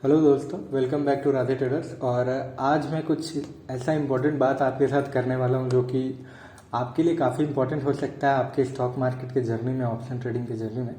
Hello दोस्तों, welcome back to Radhe traders. और आज मैं कुछ ऐसा इम्पोर्टेंट बात आपके साथ करने वाला हूं जो कि आपके लिए काफ़ी इम्पोर्टेंट हो सकता है आपके स्टॉक मार्केट के जर्नी में, ऑप्शन ट्रेडिंग के जर्नी में।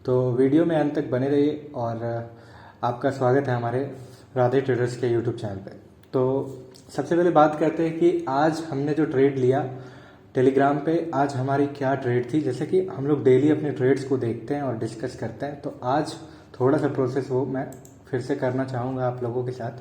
तो वीडियो में अंत तक बने रहिए और आपका स्वागत है हमारे राधे ट्रेडर्स के यूट्यूब चैनल पे। तो सबसे पहले बात करते हैं कि आज हमने जो ट्रेड लिया टेलीग्राम पे, आज हमारी क्या ट्रेड थी। जैसे कि हम लोग डेली अपने ट्रेड्स को देखते हैं और डिस्कस करते हैं, तो आज थोड़ा सा प्रोसेस वो मैं फिर से करना चाहूँगा आप लोगों के साथ।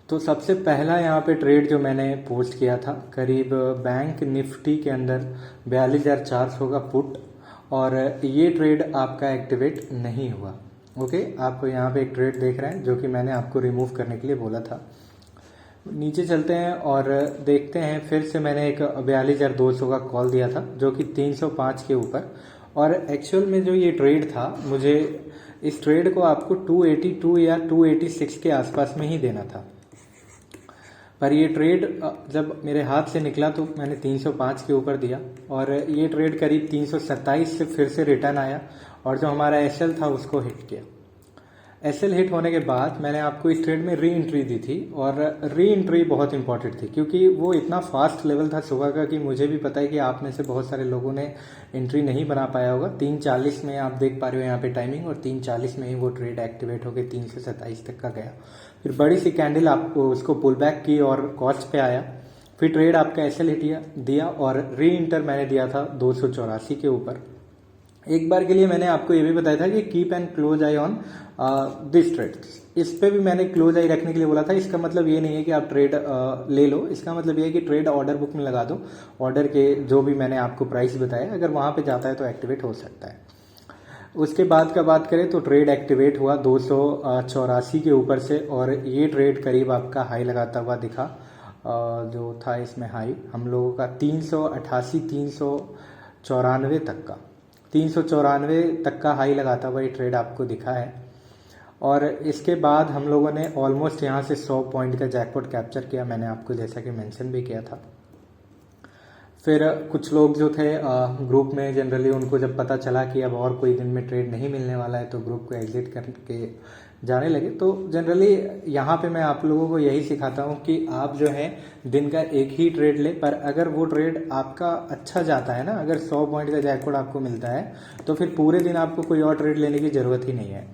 तो सबसे पहला यहाँ पे ट्रेड जो मैंने पोस्ट किया था, करीब बैंक निफ्टी के अंदर 42,400 का पुट, और ये ट्रेड आपका एक्टिवेट नहीं हुआ। ओके, आप यहाँ पे एक ट्रेड देख रहे हैं जो कि मैंने आपको रिमूव करने के लिए बोला था। नीचे चलते हैं और देखते हैं। फिर से मैंने एक 42,200 का कॉल दिया था जो कि 305 के ऊपर, और एक्चुअल में जो ये ट्रेड था, मुझे इस ट्रेड को आपको 282 या 286 के आसपास में ही देना था। पर ये ट्रेड जब मेरे हाथ से निकला तो मैंने 305 के ऊपर दिया, और ये ट्रेड करीब 327 से फिर से रिटर्न आया और जो हमारा एसएल था उसको हिट किया। एसएल हिट होने के बाद मैंने आपको इस ट्रेड में री एंट्री दी थी, और री एंट्री बहुत इंपॉर्टेंट थी क्योंकि वो इतना फास्ट लेवल था सुबह का कि मुझे भी पता है कि आप में से बहुत सारे लोगों ने एंट्री नहीं बना पाया होगा। 3:40 में आप देख पा रहे हो यहाँ पे टाइमिंग, और 3:40 में ही वो ट्रेड एक्टिवेट होकर 327 तक का गया। फिर बड़ी सी कैंडल आपको उसको पुल बैक की और कॉस्ट पे आया। फिर ट्रेड आपका एसएल हिट दिया और री एंटर मैंने दिया था 284 के ऊपर। एक बार के लिए मैंने आपको ये भी बताया था कि keep and close I on this trade. इस पे भी मैंने क्लोज आई रखने के लिए बोला था। इसका मतलब ये नहीं है कि आप ट्रेड ले लो, इसका मतलब ये है कि ट्रेड ऑर्डर बुक में लगा दो। ऑर्डर के जो भी मैंने आपको प्राइस बताया, अगर वहां पे जाता है तो एक्टिवेट हो सकता है। उसके बाद का बात करें तो ट्रेड एक्टिवेट हुआ 284 के ऊपर से, और ये ट्रेड करीब आपका हाई लगाता हुआ दिखा। जो था इसमें हाई हम लोगों का 388, 394 तक का, 394 तक का हाई लगाता हुआ ये ट्रेड आपको दिखा है। और इसके बाद हम लोगों ने ऑलमोस्ट यहाँ से 100 पॉइंट का जैकपॉट कैप्चर किया, मैंने आपको जैसा कि मेंशन भी किया था। फिर कुछ लोग जो थे ग्रुप में, जनरली उनको जब पता चला कि अब और कोई दिन में ट्रेड नहीं मिलने वाला है तो ग्रुप को एग्जिट करके जाने लगे। तो जनरली यहाँ पे मैं आप लोगों को यही सिखाता हूँ कि आप जो है दिन का एक ही ट्रेड ले, पर अगर वो ट्रेड आपका अच्छा जाता है ना, अगर 100 पॉइंट का जैकपॉट आपको मिलता है तो फिर पूरे दिन आपको कोई और ट्रेड लेने की ज़रूरत ही नहीं है।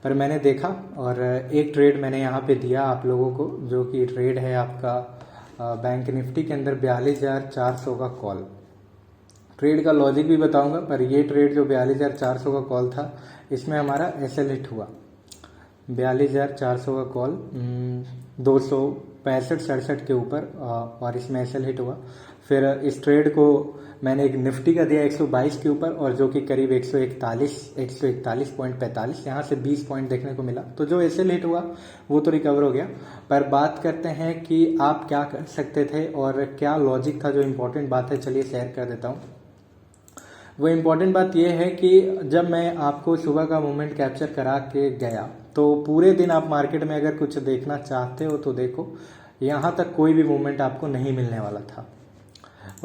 पर मैंने देखा और एक ट्रेड मैंने यहाँ पे दिया आप लोगों को, जो कि ट्रेड है आपका बैंक निफ्टी के अंदर 42,400 का कॉल। ट्रेड का लॉजिक भी बताऊंगा, पर ये ट्रेड जो 42,400 का कॉल था, इसमें हमारा एसएल हिट हुआ 42,400 का कॉल 265-67 के ऊपर, और इसमें एसएल हिट हुआ। फिर इस ट्रेड को मैंने एक निफ्टी का दिया 122 के ऊपर, और जो कि करीब 141.45, यहाँ से 20 पॉइंट देखने को मिला। तो जो एसएल हिट हुआ वो तो रिकवर हो गया। पर बात करते हैं कि आप क्या कर सकते थे और क्या लॉजिक था। जो इम्पोर्टेंट बात है, चलिए शेयर कर देता हूँ। वो इम्पोर्टेंट बात यह है कि जब मैं आपको सुबह का मूवमेंट कैप्चर करा के गया, तो पूरे दिन आप मार्केट में अगर कुछ देखना चाहते हो तो देखो, यहाँ तक कोई भी मूवमेंट आपको नहीं मिलने वाला था।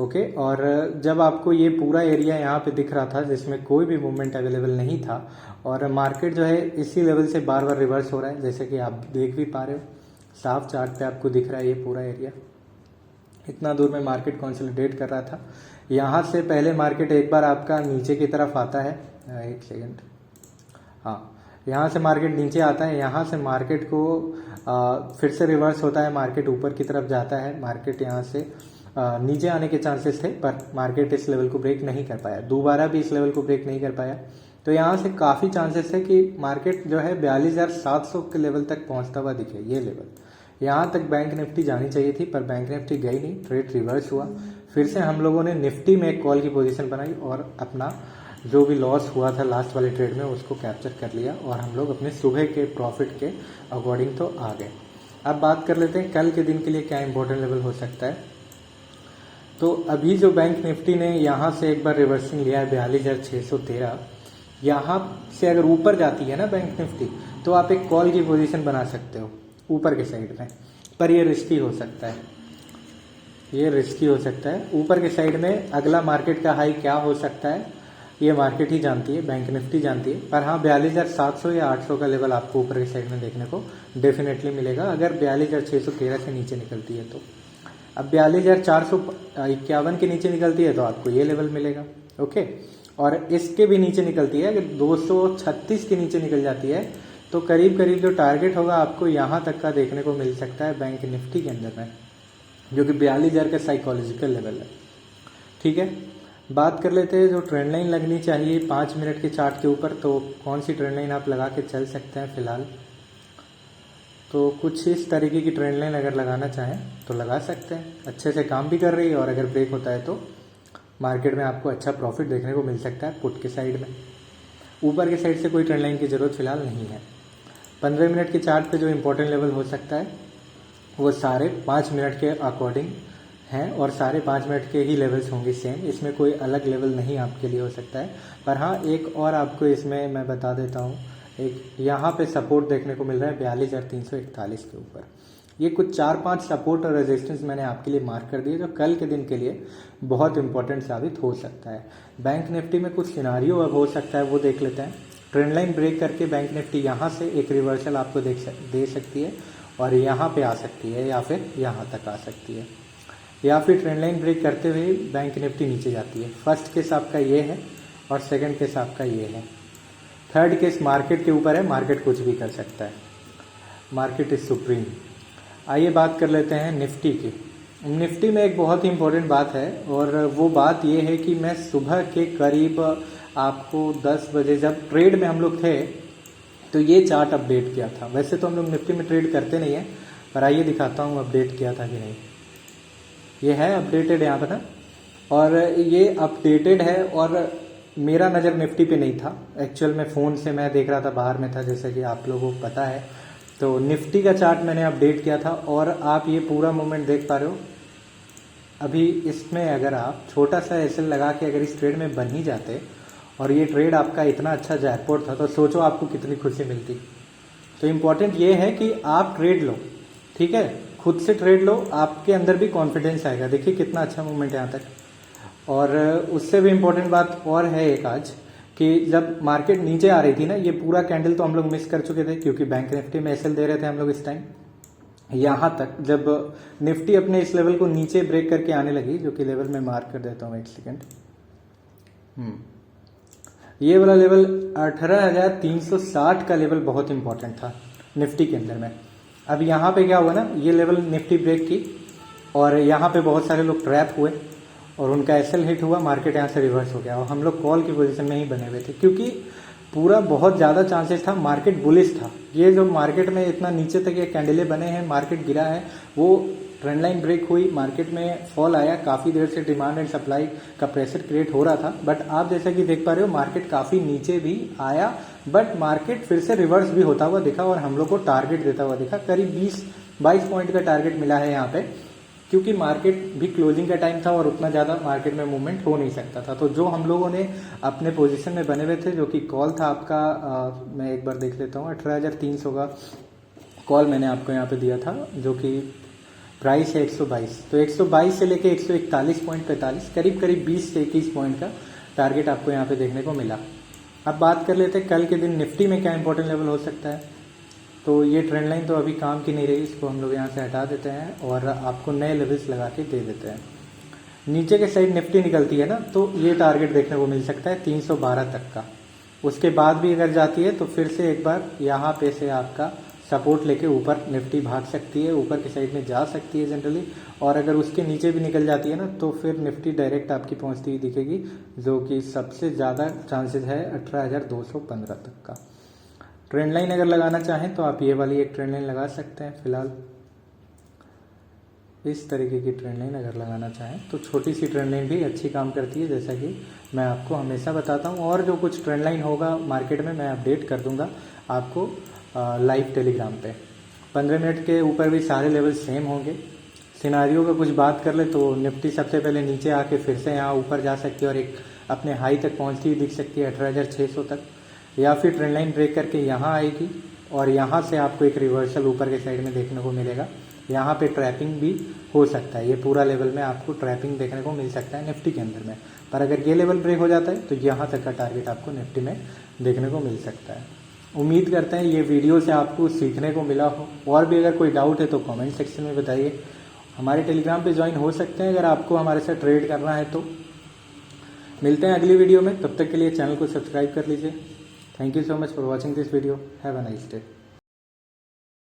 ओके, और जब आपको ये पूरा एरिया यहाँ पे दिख रहा था जिसमें कोई भी मूवमेंट अवेलेबल नहीं था, और मार्केट जो है इसी लेवल से बार बार रिवर्स हो रहा है, जैसे कि आप देख भी पा रहे हो, साफ चार्ट पे आपको दिख रहा है ये पूरा एरिया। इतना दूर में मार्केट कंसोलिडेट कर रहा था। यहाँ से पहले मार्केट एक बार आपका नीचे की तरफ आता है, एक सेकेंड, हाँ, यहाँ से मार्केट नीचे आता है, यहाँ से मार्केट को फिर से रिवर्स होता है, मार्केट ऊपर की तरफ जाता है। मार्केट यहाँ से नीचे आने के चांसेस थे, पर मार्केट इस लेवल को ब्रेक नहीं कर पाया, दोबारा भी इस लेवल को ब्रेक नहीं कर पाया। तो यहाँ से काफ़ी चांसेस है कि मार्केट जो है 42,700 के लेवल तक पहुँचता हुआ दिखे। ये लेवल यहाँ तक बैंक निफ्टी जानी चाहिए थी, पर बैंक निफ्टी गई नहीं, ट्रेड रिवर्स हुआ। फिर से हम लोगों ने निफ्टी में एक कॉल की पोजीशन बनाई और अपना जो भी लॉस हुआ था लास्ट वाले ट्रेड में उसको कैप्चर कर लिया, और हम लोग अपने सुबह के प्रॉफिट के अकॉर्डिंग तो आ गए। अब बात कर लेते हैं कल के दिन के लिए क्या इंपॉर्टेंट लेवल हो सकता है। तो अभी जो बैंक निफ्टी ने यहाँ से एक बार रिवर्सिंग लिया है 42,613, यहाँ से अगर ऊपर जाती है ना बैंक निफ्टी, तो आप एक कॉल की पोजीशन बना सकते हो ऊपर के साइड में। पर ये रिस्की हो सकता है, ये रिस्की हो सकता है। ऊपर के साइड में अगला मार्केट का हाई क्या हो सकता है, ये मार्केट ही जानती है, बैंक निफ्टी जानती है। पर हाँ 42,700 या 800 का लेवल आपको ऊपर के साइड में देखने को डेफिनेटली मिलेगा अगर 42,613 से नीचे निकलती है तो। अब 42,451 के नीचे निकलती है तो आपको ये लेवल मिलेगा, ओके। और इसके भी नीचे निकलती है, अगर 236 के नीचे निकल जाती है तो करीब करीब जो टारगेट होगा आपको यहाँ तक का देखने को मिल सकता है बैंक निफ्टी के अंदर में, जो कि 42,000 का साइकोलॉजिकल लेवल है, ठीक है। बात कर लेते हैं जो ट्रेंड लाइन लगनी चाहिए 5 मिनट के चार्ट के ऊपर, तो कौन सी ट्रेंड लाइन आप लगा के चल सकते हैं फिलहाल। तो कुछ इस तरीके की ट्रेंड लाइन अगर लगाना चाहें तो लगा सकते हैं, अच्छे से काम भी कर रही है और अगर ब्रेक होता है तो मार्केट में आपको अच्छा प्रॉफिट देखने को मिल सकता है पुट के साइड में। ऊपर के साइड से कोई ट्रेंड लाइन की ज़रूरत फिलहाल नहीं है। 15 मिनट के चार्ट पे जो इम्पोर्टेंट लेवल हो सकता है वो सारे 5 मिनट के अकॉर्डिंग हैं और सारे 5 मिनट के ही लेवल्स होंगे सेम, इसमें कोई अलग लेवल नहीं आपके लिए हो सकता है। पर हाँ एक और आपको इसमें मैं बता देता हूँ, एक यहाँ पे सपोर्ट देखने को मिल रहा है 42,341 के ऊपर। ये कुछ 4-5 सपोर्ट और रेजिस्टेंस मैंने आपके लिए मार्क कर दिए जो कल के दिन के लिए बहुत इंपॉर्टेंट साबित हो सकता है। बैंक निफ्टी में कुछ सिनारियो अब हो सकता है वो देख लेते हैं। ट्रेंड लाइन ब्रेक करके बैंक निफ्टी यहाँ से एक रिवर्सल आपको दे सकती है और यहाँ पे आ सकती है या फिर यहाँ तक आ सकती है, या फिर ट्रेंड लाइन ब्रेक करते हुए बैंक निफ्टी नीचे जाती है। फर्स्ट केस आपका ये है और सेकंड केस आपका ये है। थर्ड केस मार्केट के ऊपर है, मार्केट कुछ भी कर सकता है, मार्केट इज सुप्रीम। आइए बात कर लेते हैं निफ्टी की। निफ्टी में एक बहुत ही इंपॉर्टेंट बात है और वो बात ये है कि मैं सुबह के करीब आपको 10 बजे जब ट्रेड में हम लोग थे तो ये चार्ट अपडेट किया था। वैसे तो हम लोग निफ्टी में ट्रेड करते नहीं हैं, पर आइए दिखाता हूँ अपडेट किया था कि नहीं। ये है अपडेटेड यहाँ पर ना, और ये अपडेटेड है और मेरा नज़र निफ्टी पे नहीं था। एक्चुअल में फ़ोन से मैं देख रहा था, बाहर में था, जैसे कि आप लोगों को पता है। तो निफ्टी का चार्ट मैंने अपडेट किया था और आप ये पूरा मूवमेंट देख पा रहे हो। अभी इसमें अगर आप छोटा सा एसएल लगा के अगर इस ट्रेड में बन ही जाते और ये ट्रेड आपका इतना अच्छा जैकपॉट था तो सोचो आपको कितनी खुशी मिलती। तो इम्पॉर्टेंट ये है कि आप ट्रेड लो, ठीक है, खुद से ट्रेड लो, आपके अंदर भी कॉन्फिडेंस आएगा। देखिए कितना अच्छा मूवमेंट है यहाँ तक। और उससे भी इम्पोर्टेंट बात और है एक आज कि जब मार्केट नीचे आ रही थी ना, ये पूरा कैंडल तो हम लोग मिस कर चुके थे क्योंकि बैंक निफ्टी में एसएल दे रहे थे हम लोग इस टाइम। यहाँ तक जब निफ्टी अपने इस लेवल को नीचे ब्रेक करके आने लगी, जो कि लेवल में मार्क कर देता हूँ एक सेकेंड, ये वाला लेवल 18,360 का लेवल बहुत इंपॉर्टेंट था निफ्टी के अंदर में। अब यहाँ पे क्या हुआ ना, ये लेवल निफ्टी ब्रेक की और यहाँ पे बहुत सारे लोग ट्रैप हुए और उनका एसएल हिट हुआ, मार्केट यहाँ से रिवर्स हो गया और हम लोग कॉल की पोजीशन में ही बने हुए थे क्योंकि पूरा बहुत ज़्यादा चांसेस था, मार्केट बुलिश था। ये जो मार्केट में इतना नीचे तक ये कैंडले बने हैं, मार्केट गिरा है, वो ट्रेंड लाइन ब्रेक हुई, मार्केट में फॉल आया, काफ़ी देर से डिमांड एंड सप्लाई का प्रेशर क्रिएट हो रहा था। बट आप जैसा कि देख पा रहे हो मार्केट काफ़ी नीचे भी आया, बट मार्केट फिर से रिवर्स भी होता हुआ दिखा और हम लोग को टारगेट देता हुआ दिखा। करीब 20-22 पॉइंट का टारगेट मिला है यहाँ पे, क्योंकि मार्केट भी क्लोजिंग का टाइम था और उतना ज़्यादा मार्केट में मूवमेंट हो नहीं सकता था। तो जो हम लोगों ने अपने पोजीशन में बने हुए थे, जो कि कॉल था आपका, मैं एक बार देख लेता हूँ, 18,300 का कॉल मैंने आपको यहाँ पे दिया था, जो कि प्राइस है 122। तो 122 से लेके 141.45, करीब करीब 20 से 21 पॉइंट का टारगेट आपको यहाँ पे देखने को मिला। अब बात कर लेते हैं कल के दिन निफ्टी में क्या इंपॉर्टेंट लेवल हो सकता है। तो ये ट्रेंड लाइन तो अभी काम की नहीं रही, इसको हम लोग यहाँ से हटा देते हैं और आपको नए लेवल्स लगा के दे देते हैं। नीचे के साइड निफ्टी निकलती है ना, तो ये टारगेट देखने को मिल सकता है 312 तक का। उसके बाद भी अगर जाती है तो फिर से एक बार यहाँ पे से आपका सपोर्ट लेके ऊपर निफ्टी भाग सकती है, ऊपर की साइड में जा सकती है जनरली। और अगर उसके नीचे भी निकल जाती है ना, तो फिर निफ्टी डायरेक्ट आपकी पहुँचती हुई दिखेगी, जो कि सबसे ज़्यादा चांसेस है 18,215 तक का। ट्रेंड लाइन अगर लगाना चाहें तो आप ये वाली एक ट्रेंड लाइन लगा सकते हैं। फिलहाल इस तरीके की ट्रेंड लाइन अगर लगाना चाहें तो छोटी सी ट्रेंड लाइन भी अच्छी काम करती है, जैसा कि मैं आपको हमेशा बताता हूं। और जो कुछ ट्रेंड लाइन होगा मार्केट में मैं अपडेट कर दूंगा आपको लाइव टेलीग्राम पे। 15 मिनट के ऊपर भी सारे लेवल सेम होंगे। सिनारियो का कुछ बात कर ले तो निफ्टी सबसे पहले नीचे आके फिर से यहाँ ऊपर जा सकती है और एक अपने हाई तक पहुँचती हुई दिख सकती है 18,600 तक, या फिर ट्रेंड लाइन ब्रेक करके यहाँ आएगी और यहाँ से आपको एक रिवर्सल ऊपर के साइड में देखने को मिलेगा यहाँ पे ट्रैपिंग भी हो सकता है। ये पूरा लेवल में आपको ट्रैपिंग देखने को मिल सकता है निफ्टी के अंदर में, पर अगर ये लेवल ब्रेक हो जाता है तो यहाँ तक का टारगेट आपको निफ्टी में देखने को मिल सकता है। उम्मीद करते हैं ये वीडियो से आपको सीखने को मिला हो। और भी अगर कोई डाउट है तो कमेंट सेक्शन में बताइए। हमारे टेलीग्राम पे ज्वाइन हो सकते हैं अगर आपको हमारे साथ ट्रेड करना है तो। मिलते हैं अगली वीडियो में, तब तक के लिए चैनल को सब्सक्राइब कर लीजिए। Thank you so much for watching this video. Have a nice day.